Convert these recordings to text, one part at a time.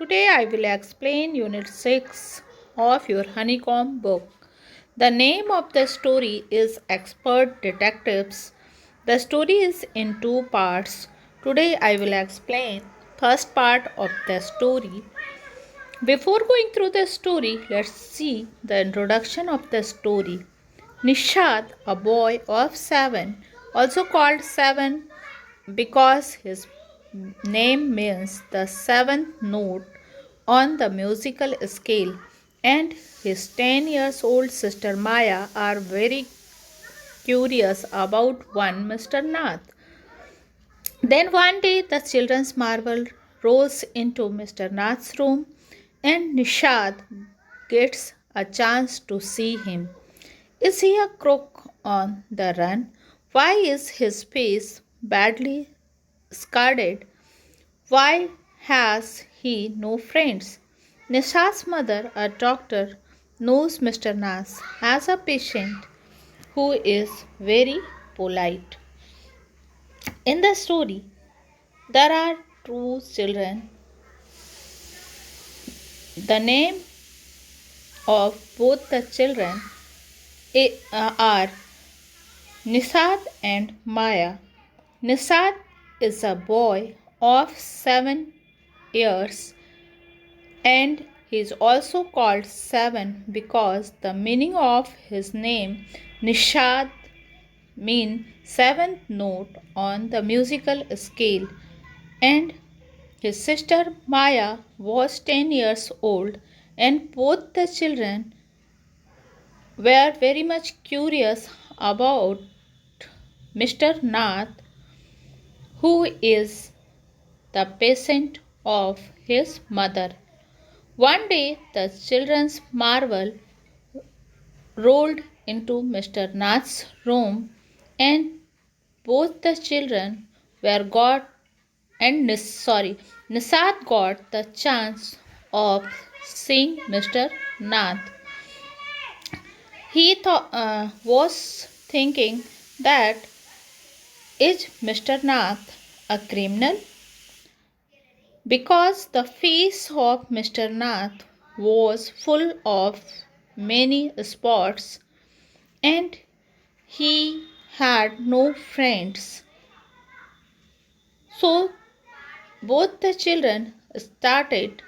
Today I will explain Unit 6 of your Honeycomb book. The name of the story is Expert Detectives. The story is in two parts. Today I will explain first part of the story. Before going through the story, let's see the introduction of the story. Nishad, a boy of 7, also called 7 because his name means the seventh note on the musical scale, and his 10 years old sister Maya are very curious about one Mr. Nath. Then one day the children's marvel rolls into Mr. Nath's room and Nishad gets a chance to see him. Is he a crook on the run? Why is his face badly scarred? Why has he no friends? Nisha's mother, a doctor, knows Mr. Nas as a patient who is very polite. In the story, there are two children. The name of both the children are Nisad and Maya. Nisad is a boy of 7 years and he is also called 7 because the meaning of his name Nishad means seventh note on the musical scale, and his sister Maya was 10 years old, and both the children were very much curious about Mr. Nath, who is the patient of his mother. One day the children's marvel rolled into Mr. Nath's room, and both the children were got and Nisad got the chance of seeing Mr. Nath. He was thinking that is Mr. Nath a criminal? Because the face of Mr. Nath was full of many spots and he had no friends. So both the children started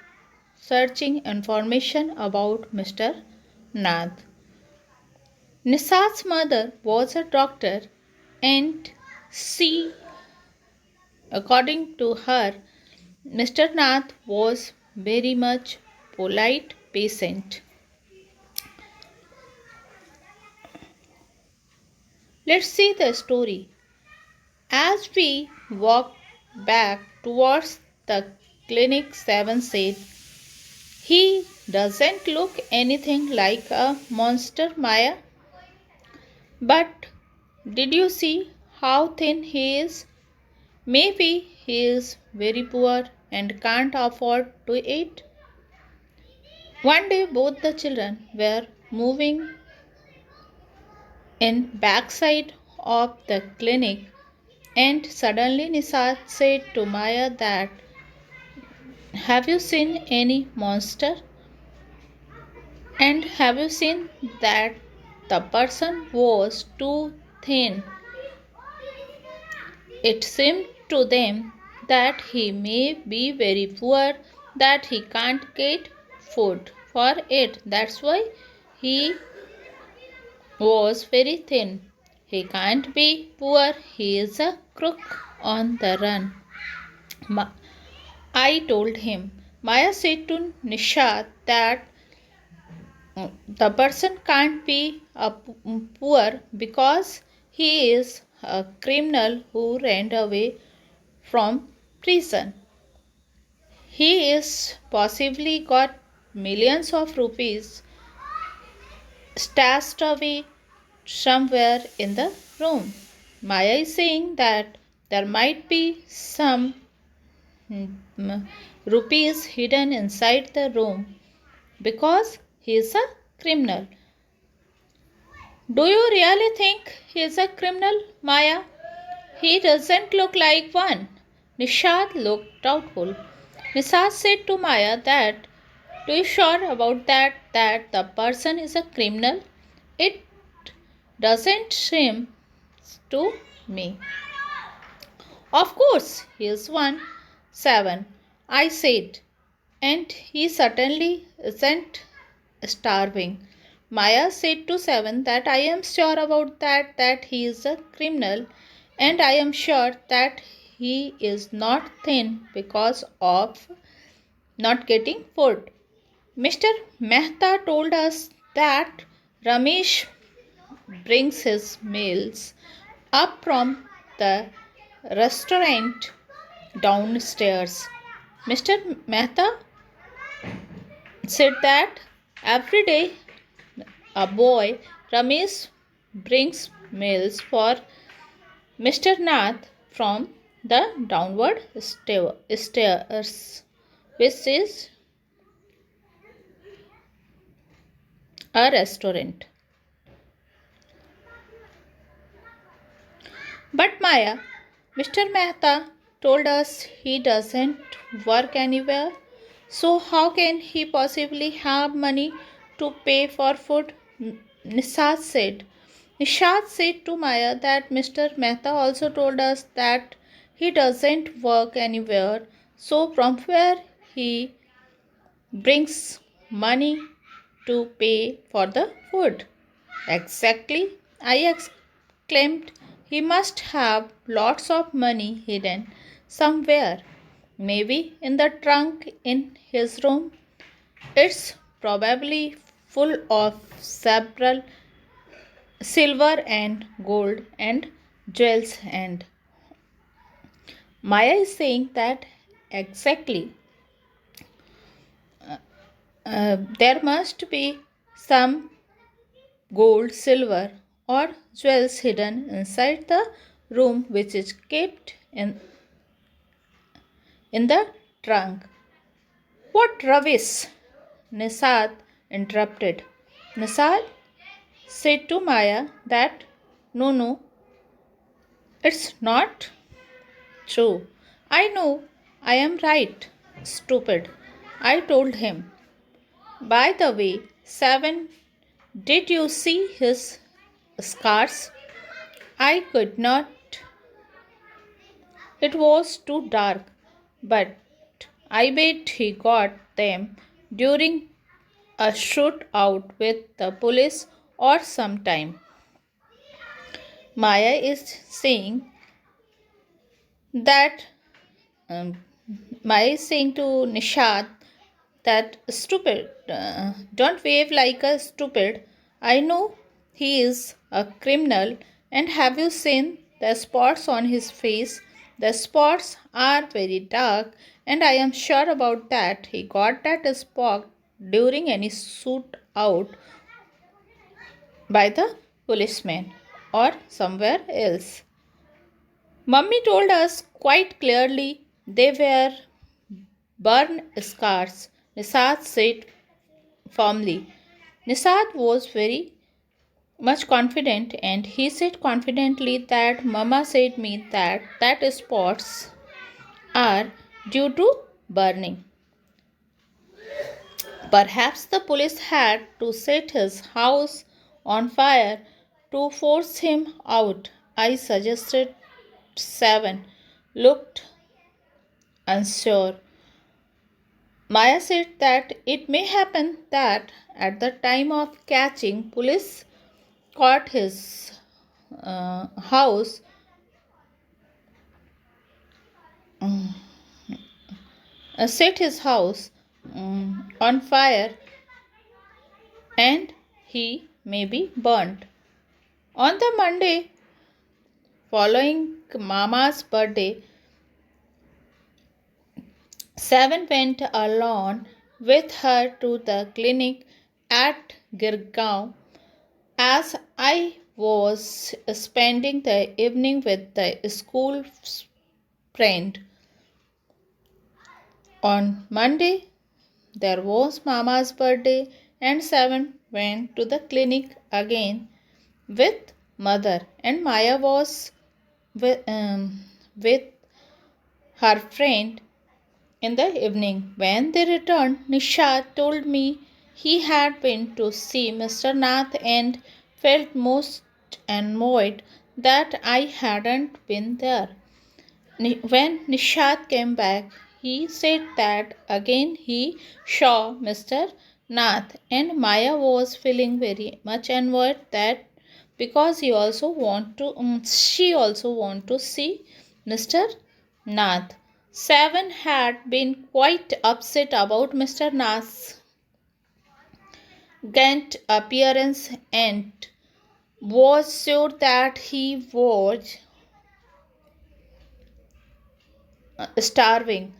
searching information about Mr. Nath. Nisat's mother was a doctor and she, according to her, Mr. Nath was very much polite patient. Let's see the story. As we walked back towards the clinic, 7 said, he doesn't look anything like a monster, Maya. But did you see how thin he is? Maybe he is very poor and can't afford to eat. One day both the children were moving in backside of the clinic, and suddenly Nisat said to Maya that, have you seen any monster? And have you seen that the person was too thin? It seemed to them that he may be very poor, that he can't get food for it. That's why he was very thin. He can't be poor, he is a crook on the run. I told him. Maya said to Nishad that the person can't be a poor because he is a criminal who ran away from prison. He is possibly got millions of rupees stashed away somewhere in the room. Maya is saying that there might be some rupees hidden inside the room because he is a criminal. Do you really think he is a criminal, Maya? He doesn't look like one. Nishad looked doubtful. Nisad said to Maya that, "Do you sure about that the person is a criminal? It doesn't seem to me." "Of course, he is one." "Seven," I said, "and he certainly isn't starving." Maya said to Seven that, "I am sure about that he is a criminal, and I am sure that he is not thin because of not getting food." Mr. Mehta told us that Ramesh brings his meals up from the restaurant downstairs. Mr. Mehta said that every day a boy Ramesh brings meals for Mr. Nath from the downward stairs, which is a restaurant. But Maya, Mr. Mehta told us he doesn't work anywhere. So how can he possibly have money to pay for food? Nishad said. Nishad said to Maya that Mr. Mehta also told us that he doesn't work anywhere. So from where he brings money to pay for the food? Exactly, I exclaimed. He must have lots of money hidden somewhere. Maybe in the trunk in his room. It's probably full of several silver and gold and jewels. And Maya is saying that exactly there must be some gold, silver, or jewels hidden inside the room which is kept in the trunk. What rubbish! Nisad interrupted. Nisad said to Maya that, "No, no, it's not true. I know I am right, stupid." I told him. By the way, Seven, did you see his scars? I could not. It was too dark, but I bet he got them during a shootout with the police or sometime. Maya is saying that um, Maya is saying to Nishad that, "Stupid, don't wave like a stupid. I know he is a criminal, and have you seen the spots on his face? The spots are very dark, and I am sure about that. He got that spot during any shoot out by the policeman or somewhere else." Mummy told us quite clearly they were burn scars, Nisad said firmly. Nisad was very much confident, and he said confidently that Mama said me that spots are due to burning. Perhaps the police had to set his house on fire to force him out, I suggested. Seven looked unsure. Maya said that it may happen that at the time of catching, police caught his house set his house on fire, and he may be burnt. On the Monday following Mama's birthday, Seven went alone with her to the clinic at Girgaon. As I was spending the evening with the school friend on Monday, there was Mama's birthday, and Seven went to the clinic again with mother, and Maya was with her friend In the evening, when they returned, Nishad told me he had been to see Mr. Nath and felt most annoyed that I hadn't been there. When Nishad came back, he said that again he saw Mr. Nath, and Maya was feeling very much annoyed that because she also want to see Mr. Nath. Seven had been quite upset about Mr. Nath's Ghent appearance and was sure that he was starving.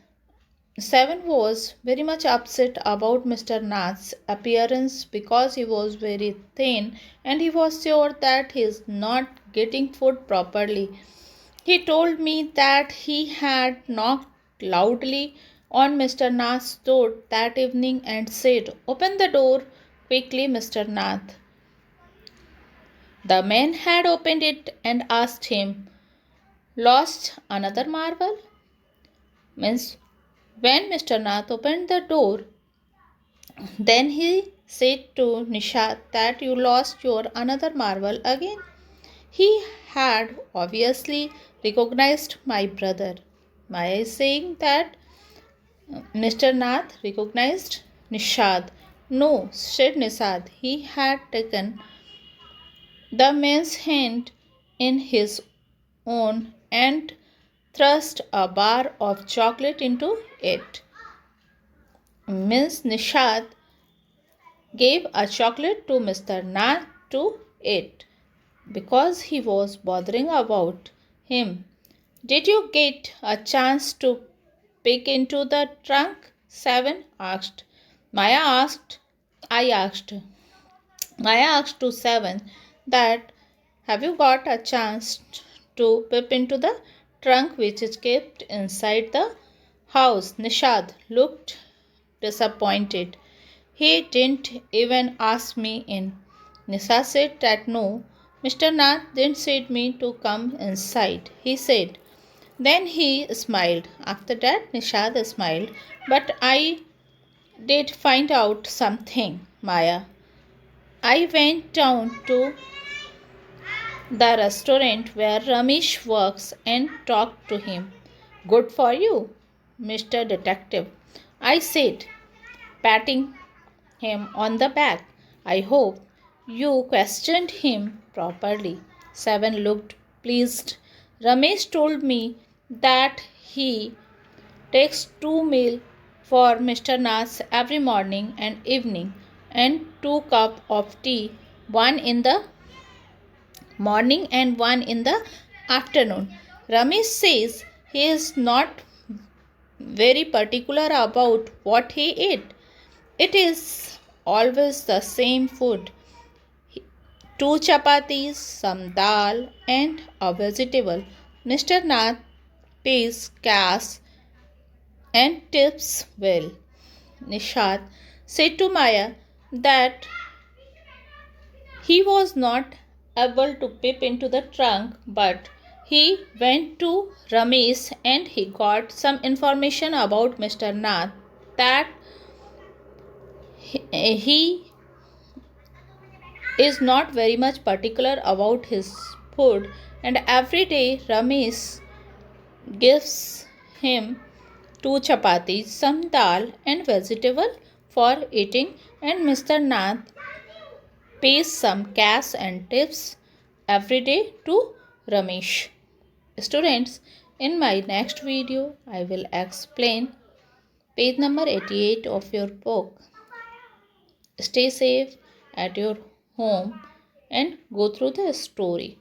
Seven was very much upset about Mr. Nath's appearance because he was very thin and he was sure that he is not getting food properly. He told me that he had knocked loudly on Mr. Nath's door that evening and said, "Open the door quickly, Mr. Nath." The man had opened it and asked him, "Lost another marble?" Means when Mr. Nath opened the door, then he said to Nishad that you lost your another marble again. He had obviously recognized my brother. Maya is saying that Mr. Nath recognized Nishad. No, said Nishad. He had taken the man's hand in his own and thrust a bar of chocolate into it. Miss Nishad gave a chocolate to Mr. Nath to eat because he was bothering about him. Did you get a chance to peek into the trunk? Seven asked. Maya asked. I asked. Maya asked to Seven that have you got a chance to peep into the trunk which is kept inside the house? Nishad looked disappointed. He didn't even ask me in. Nisa said that no, Mr. Nath didn't say me to come inside. He said. Then he smiled. After that, Nishad smiled. But I did find out something, Maya. I went down to the restaurant where Ramesh works and talked to him. Good for you, Mr. Detective, I said, patting him on the back. I hope you questioned him properly. Seven looked pleased. Ramesh told me that he takes 2 meals for Mr. Nath every morning and evening and 2 cups of tea, one in the morning and one in the afternoon. Ramesh says he is not very particular about what he ate. It is always the same food. 2 chapatis, some dal, and a vegetable. Mr. Nath pays cash and tips well. Nishad said to Maya that he was not able to peep into the trunk, but he went to Ramesh and he got some information about Mr. Nath that he is not very much particular about his food, and every day Ramesh gives him 2 chapatis, some dal, and vegetable for eating, and Mr. Nath pays some cash and tips every day to Ramesh. Students, in my next video, I will explain page number 88 of your book. Stay safe at your home and go through the story.